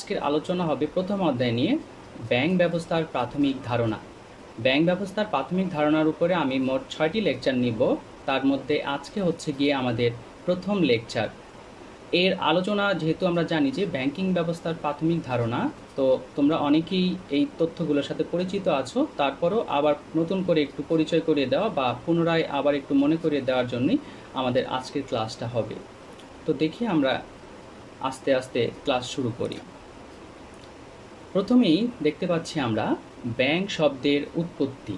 আজকের আলোচনা হবে প্রথম অধ্যায় নিয়ে ব্যাংক ব্যবস্থার প্রাথমিক ধারণা। ব্যাংক ব্যবস্থার প্রাথমিক ধারণার উপরে আমি মোট 6টি লেকচার নিব। তার মধ্যে আজকে হচ্ছে গিয়ে আমাদের প্রথম লেকচার। এর আলোচনা যেহেতু আমরা জানি যে ব্যাংকিং ব্যবস্থার প্রাথমিক ধারণা, তো তোমরা অনেকেই এই তথ্যগুলোর সাথে পরিচিত আছো, তারপরও আবার নতুন করে একটু পরিচয় করিয়ে দেওয়া বা পুনরায় আবার একটু মনে করিয়ে দেওয়ার জন্যই আমাদের আজকের ক্লাসটা হবে। তো দেখি আমরা আস্তে আস্তে ক্লাস শুরু করি। প্রথমেই দেখতে পাচ্ছি আমরা ব্যাংক শব্দের উৎপত্তি।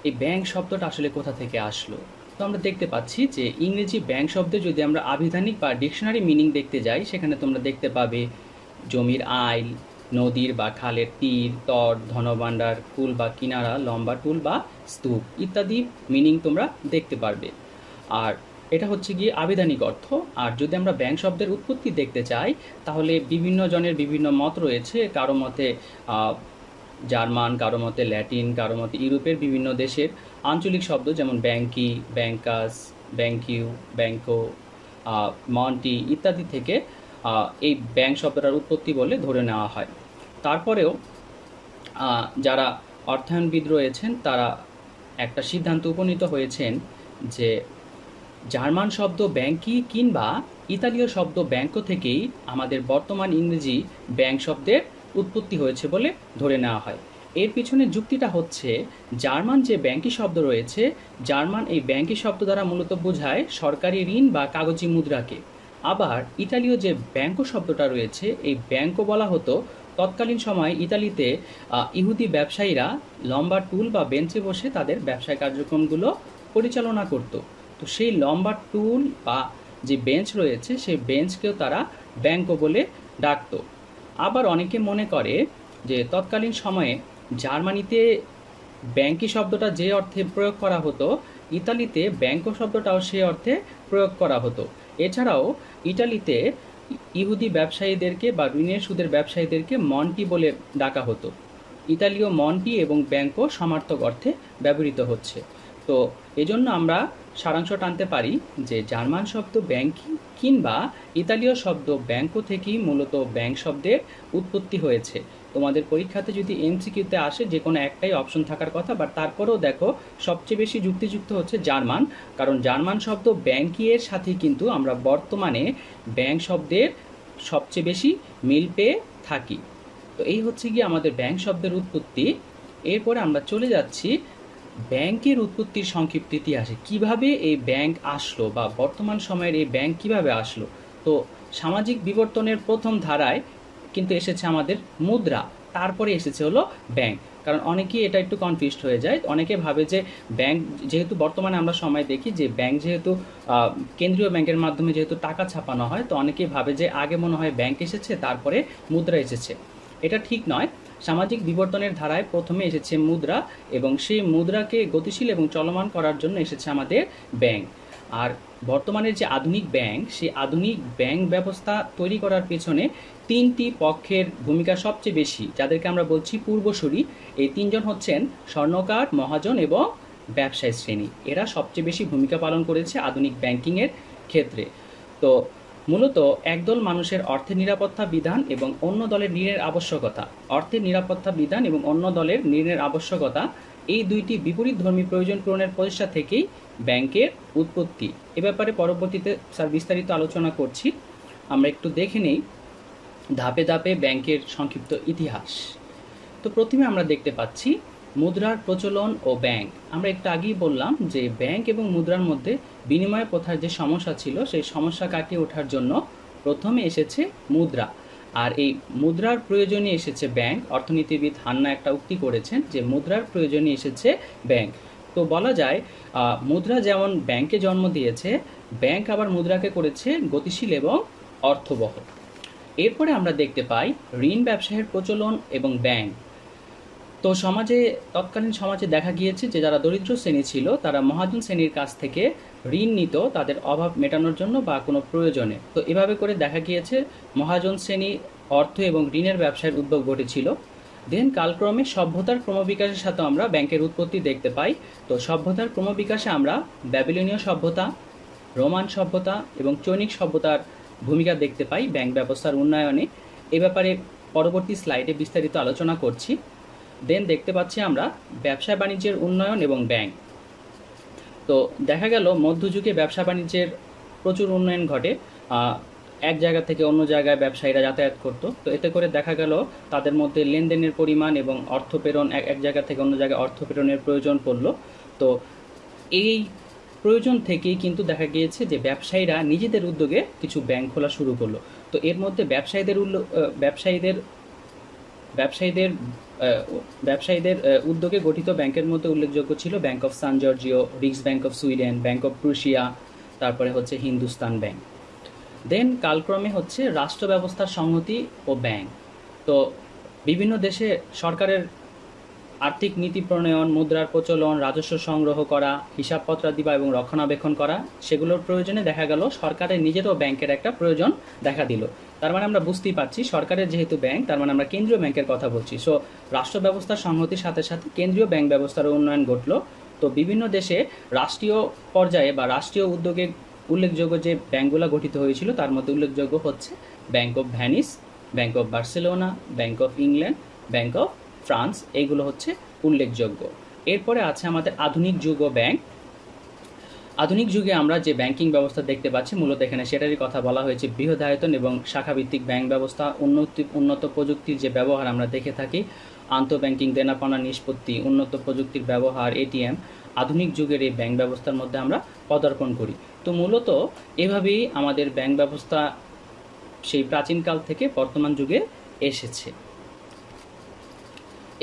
এই ব্যাংক শব্দটা আসলে কোথা থেকে আসলো? তো আমরা দেখতে পাচ্ছি যে ইংরেজি ব্যাংক শব্দে যদি আমরা আবিধানিক বা ডিকশনারি মিনিং দেখতে যাই, সেখানে তোমরা দেখতে পাবে জমির আইল, নদীর বা খালের তীর, তট, ধনভাণ্ডার, কুল বা কিনারা, লম্বা টুল বা স্তূপ ইত্যাদি মিনিং তোমরা দেখতে পারবে। আর এটা হচ্ছে গিয়ে আবিধানিক অর্থ। আর যদি আমরা ব্যাংক শব্দের উৎপত্তি দেখতে চাই, তাহলে বিভিন্ন জনের বিভিন্ন মত রয়েছে। কারো মতে জার্মান, কারো মতে ল্যাটিন, কারো মতে ইউরোপের বিভিন্ন দেশের আঞ্চলিক শব্দ যেমন ব্যাংকি, ব্যাংকাস, ব্যাংকিউ, ব্যাংকো, মন্টি ইত্যাদি থেকে এই ব্যাংক শব্দটার উৎপত্তি বলে ধরে নেওয়া হয়। তারপরেও যারা অর্থায়নবিদ রয়েছেন তারা একটা সিদ্ধান্ত উপনীত হয়েছেন যে জার্মান শব্দ ব্যাংকি কিংবা ইতালীয় শব্দ ব্যাংকো থেকেই আমাদের বর্তমান ইংরেজি ব্যাংক শব্দের উৎপত্তি হয়েছে বলে ধরে নেওয়া হয়। এর পিছনে যুক্তিটা হচ্ছে, জার্মান যে ব্যাংকি শব্দ রয়েছে, জার্মান এই ব্যাংকি শব্দ দ্বারা মূলত বোঝায় সরকারি ঋণ বা কাগজি মুদ্রাকে। আবার ইতালীয় যে ব্যাংকো শব্দটা রয়েছে, এই ব্যাংকো বলা হতো তৎকালীন সময়ে ইতালিতে ইহুদি ব্যবসায়ীরা লম্বা টুল বা বেঞ্চে বসে তাদের ব্যবসায় কার্যক্রমগুলো পরিচালনা করত। তো সেই লম্বা টুল বা যে বেঞ্চ রয়েছে, সেই বেঞ্চকেও তারা ব্যাংকো বলে ডাকত। আবার অনেকে মনে করে যে তৎকালীন সময়ে জার্মানিতে ব্যাংকি শব্দটা যে অর্থে প্রয়োগ করা হতো, ইতালিতে ব্যাংকো শব্দটাও সে অর্থে প্রয়োগ করা হতো। এছাড়াও ইটালিতে ইহুদি ব্যবসায়ীদেরকে বা ঋণের সুদের ব্যবসায়ীদেরকে মন্টি বলে ডাকা হতো। ইতালীয় মন্টি এবং ব্যাংকো সমার্থক অর্থে ব্যবহৃত হচ্ছে। তো এজন্য আমরা সারাংশ টানতে পারি যে জার্মান শব্দ ব্যাংকি কিংবা ইতালীয় শব্দ ব্যাংকো থেকেই মূলত ব্যাংক শব্দের উৎপত্তি হয়েছে। তোমাদের পরীক্ষাতে যদি এমসিকিউতে আসে যে কোনো একটাই অপশন থাকার কথা, বাট তারপরেও দেখো সবচেয়ে বেশি যুক্তিযুক্ত হচ্ছে জার্মান, কারণ জার্মান শব্দ ব্যাংকি এর সাথে কিন্তু আমরা বর্তমানে ব্যাংক শব্দের সবচেয়ে বেশি মিল পেয়ে থাকি। তো এই হচ্ছে গিয়ে আমাদের ব্যাংক শব্দের উৎপত্তি। এরপরে আমরা চলে যাচ্ছি ব্যাংকের উৎপত্তির সংক্ষিপ্ত ইতিহাসে। কিভাবে এই ব্যাংক আসলো বা বর্তমান সময়ের এই ব্যাংক কিভাবে আসলো। তো সামাজিক বিবর্তনের প্রথম ধারায় কিন্তু এসেছে আমাদের মুদ্রা, তারপরে এসেছে হলো ব্যাংক। কারণ অনেকেই এটা একটু কনফিউজড হয়ে যায়, অনেকে ভাবে যে ব্যাংক যেহেতু বর্তমানে আমরা সময় দেখি যে ব্যাংক যেহেতু কেন্দ্রীয় ব্যাংকের মাধ্যমে যেহেতু টাকা ছাপানো হয়, তো অনেকেই ভাবে যে আগে মনে হয় ব্যাংক এসেছে তারপরে মুদ্রা এসেছে। এটা ঠিক নয়। সামাজিক বিবর্তনের ধারায় প্রথমে এসেছে মুদ্রা, এবং সেই মুদ্রাকে গতিশীল এবং চলমান করার জন্য এসেছে আমাদের ব্যাংক। আর বর্তমানের যে আধুনিক ব্যাংক, সেই আধুনিক ব্যাংক ব্যবস্থা তৈরি করার পেছনে তিনটি পক্ষের ভূমিকা সবচেয়ে বেশি, যাদেরকে আমরা বলছি পূর্বসূরি। এই তিনজন হচ্ছেন স্বর্ণকার, মহাজন এবং ব্যবসায়ী শ্রেণী। এরা সবচেয়ে বেশি ভূমিকা পালন করেছে আধুনিক ব্যাংকিংয়ের ক্ষেত্রে। তো মূলত একদল মানুষের অর্থের নিরাপত্তা বিধান এবং অন্য দলের ঋণের আবশ্যকতা, অর্থের নিরাপত্তা বিধান এবং অন্য দলের ঋণের আবশ্যকতা, এই দুইটি বিপরীতধর্মী প্রয়োজন পূরণের প্রচেষ্টা থেকেই ব্যাংকের উৎপত্তি। এ ব্যাপারে পরবর্তীতে স্যার বিস্তারিত আলোচনা করছি। আমরা একটু দেখে নেই ধাপে ধাপে ব্যাংকের সংক্ষিপ্ত ইতিহাস। তো প্রথমে আমরা দেখতে পাচ্ছি মুদ্রার প্রচলন ও ব্যাংক। আমরা একটু আগেই বললাম যে ব্যাংক এবং মুদ্রার মধ্যে বিনিময় প্রথার যে সমস্যা ছিল, সেই সমস্যা কাটিয়ে ওঠার জন্য প্রথমে এসেছে মুদ্রা। আর এই মুদ্রার প্রয়োজনে এসেছে ব্যাংক। অর্থনীতিবিদ হান্না একটা উক্তি করেছেন যে মুদ্রার প্রয়োজনে এসেছে ব্যাংক। তো বলা যায় মুদ্রা যেমন ব্যাংকে জন্ম দিয়েছে, ব্যাংক আবার মুদ্রাকে করেছে গতিশীল এবং অর্থবহ। এরপরে আমরা দেখতে পাই ঋণ ব্যবসায়ের প্রচলন এবং ব্যাংক। তো তৎকালীন সমাজে দেখা গিয়েছে যে যারা দরিদ্র শ্রেণী ছিল, তারা মহাজন শ্রেণীর কাছ থেকে ঋণ নিত তাদের অভাব মেটানোর জন্য বা কোনো প্রয়োজনে। তো এভাবে করে দেখা গিয়েছে মহাজন শ্রেণী অর্থ এবং ঋণের ব্যবসায়ের উদ্ভব ঘটেছিল। দেন কালক্রমে সভ্যতার ক্রমবিকাশের সাথে আমরা ব্যাংকের উৎপত্তি দেখতে পাই। তো সভ্যতার ক্রমবিকাশে আমরা ব্যাবিলনীয় সভ্যতা, রোমান সভ্যতা এবং চৈনিক সভ্যতার ভূমিকা দেখতে পাই ব্যাংক ব্যবস্থার উন্নয়নে। এ ব্যাপারে পরবর্তী স্লাইডে বিস্তারিত আলোচনা করছি। দেন দেখতে পাচ্ছি আমরা ব্যবসা বাণিজ্যের উন্নয়ন এবং ব্যাংক। তো দেখা গেল মধ্যযুগে ব্যবসা বাণিজ্যের প্রচুর উন্নয়ন ঘটে। এক জায়গা থেকে অন্য জায়গায় ব্যবসায়ীরা যাতায়াত করত। তো এতে করে দেখা গেল তাদের মধ্যে লেনদেনের পরিমাণ এবং অর্থ প্রেরণ, এক জায়গা থেকে অন্য জায়গায় অর্থ প্রেরণের প্রয়োজন পড়ল। তো এই প্রয়োজন থেকেই কিন্তু দেখা গিয়েছে যে ব্যবসায়ীরা নিজেদের উদ্যোগে কিছু ব্যাংক খোলা শুরু করলো। তো এর মধ্যে ব্যবসায়ীদের ব্যবসায়ীদের ব্যবসায়ীদের উদ্যোগে গঠিত ব্যাংকের মধ্যে উল্লেখযোগ্য ছিল ব্যাংক অফ সান জর্জিও, রিক্স bank of Sweden, bank of Prussia, তারপরে হচ্ছে হিন্দুস্তান ব্যাংক। দেন কালক্রমে হচ্ছে রাষ্ট্র ব্যবস্থার সংহতি ও ব্যাংক। তো বিভিন্ন দেশে সরকারের আর্থিক নীতি প্রণয়ন, মুদ্রার প্রচলন, রাজস্ব সংগ্রহ করা, হিসাবপত্রাদি বা এবং রক্ষণাবেক্ষণ করা, সেগুলোর প্রয়োজনে দেখা গেল সরকারের নিজেরও ব্যাংকের একটা প্রয়োজন দেখা দিল। তার মানে আমরা বুঝতেই পারছি সরকারের যেহেতু ব্যাংক, তার মানে আমরা কেন্দ্রীয় ব্যাংকের কথা বলছি। সো রাষ্ট্র ব্যবস্থার সংহতির সাথে সাথে কেন্দ্রীয় ব্যাংক ব্যবস্থার উন্নয়ন ঘটল। তো বিভিন্ন দেশে রাষ্ট্রীয় পর্যায়ে বা রাষ্ট্রীয় উদ্যোগে উল্লেখযোগ্য যে ব্যাংকগুলো গঠিত হয়েছিল তার মধ্যে উল্লেখযোগ্য হচ্ছে bank of Venice, bank of Barcelona, bank of England, bank of France, এইগুলো হচ্ছে উল্লেখযোগ্য। এরপরে আছে আমাদের আধুনিক যুগ ও ব্যাংক। আধুনিক যুগে আমরা যে ব্যাংকিং ব্যবস্থা দেখতে পাচ্ছি মূলত এখানে সেটারই কথা বলা হয়েছে। বৃহদায়তন এবং শাখাভিত্তিক ব্যাংক ব্যবস্থা, উন্নত প্রযুক্তির যে ব্যবহার আমরা দেখে থাকি, আন্তঃব্যাংকিং দেনাপাওনা নিষ্পত্তি, উন্নত প্রযুক্তির ব্যবহার, এটিএম, আধুনিক যুগের এই ব্যাংক ব্যবস্থার মধ্যে আমরা পদার্পণ করি। তো মূলত এভাবেই আমাদের ব্যাংক ব্যবস্থা সেই প্রাচীনকাল থেকে বর্তমান যুগে এসেছে।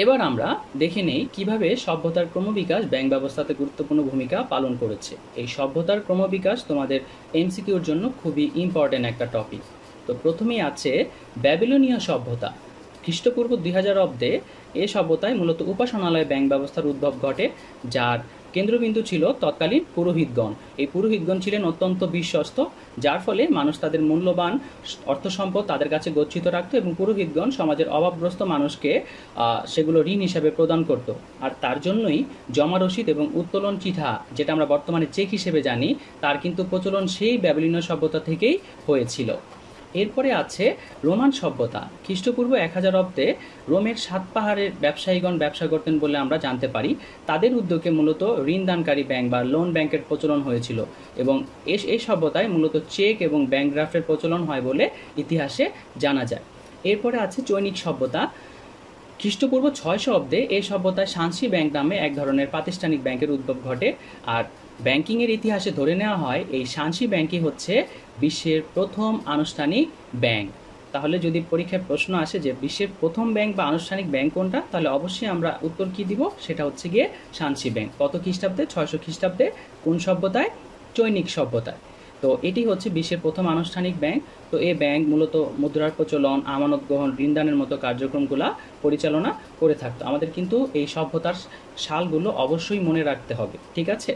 এবার আমরা দেখে নেই কিভাবে সভ্যতার ক্রমবিকাশ ব্যাংক ব্যবস্থাতে গুরুত্বপূর্ণ ভূমিকা পালন করেছে। এই সভ্যতার ক্রমবিকাশ তোমাদের এমসিকিউর জন্য খুবই ইম্পর্টেন্ট একটা টপিক। তো প্রথমেই আছে ব্যাবিলনীয় সভ্যতা। খ্রিস্টপূর্ব 2000 অব্দে এ সভ্যতায় মূলত উপাসনালয় ব্যাংক ব্যবস্থার উদ্ভব ঘটে, যার কেন্দ্রবিন্দু ছিল তৎকালীন পুরোহিতগণ। এই পুরোহিতগণ ছিলেন অত্যন্ত বিশ্বস্ত, যার ফলে মানুষ তাদের মূল্যবান অর্থ সম্পদ তাদের কাছে গচ্ছিত রাখত এবং পুরোহিতগণ সমাজের অভাবগ্রস্ত মানুষকে সেগুলো ঋণ হিসাবে প্রদান করত। আর তার জন্যই জমা রসিদ এবং উত্তোলন চিঠা, যেটা আমরা বর্তমানে চেক হিসেবে জানি, তার কিন্তু প্রচলন সেই ব্যাবিলনীয় সভ্যতা থেকেই হয়েছিল। এরপরে আছে রোমান সভ্যতা। খ্রিস্টপূর্ব 1000 অব্দে রোমের 7 পাহাড়ের ব্যবসায়ীগণ ব্যবসা করতেন বলে আমরা জানতে পারি। তাদের উদ্যোগে মূলত ঋণদানকারী ব্যাংক বা লোন ব্যাংকের প্রচলন হয়েছিল এবং এই সভ্যতায় মূলত চেক এবং ব্যাংক ড্রাফটের প্রচলন হয় বলে ইতিহাসে জানা যায়। এরপরে আছে চৈনিক সভ্যতা। খ্রিস্টপূর্ব 600 অব্দে এই সভ্যতায় শানসি ব্যাংক নামে এক ধরনের প্রাতিষ্ঠানিক ব্যাংকের উদ্ভব ঘটে। আর ব্যাংকিংয়ের ইতিহাসে ধরে নেওয়া হয় এই শানসি ব্যাংকই হচ্ছে বিশ্বের প্রথম আনুষ্ঠানিক ব্যাংক। তাহলে যদি পরীক্ষায় প্রশ্ন আসে যে বিশ্বের প্রথম ব্যাংক বা আনুষ্ঠানিক ব্যাংক কোনটা, তাহলে অবশ্যই আমরা উত্তর কি দিব, সেটা হচ্ছে গিয়ে শানসি ব্যাংক। কত খ্রিস্টাব্দে? 600 খ্রিস্টাব্দে। কোন সভ্যতায়? চৈনিক সভ্যতায়। তো এটি হচ্ছে বিশ্বের প্রথম আনুষ্ঠানিক ব্যাংক। তো এই ব্যাংক মূলত মুদ্রার প্রচলন, আমানত গ্রহণ, ঋণদানের মতো কার্যক্রমগুলো পরিচালনা করে থাকতো। আমাদের কিন্তু এই সভ্যতার সালগুলো অবশ্যই মনে রাখতে হবে, ঠিক আছে?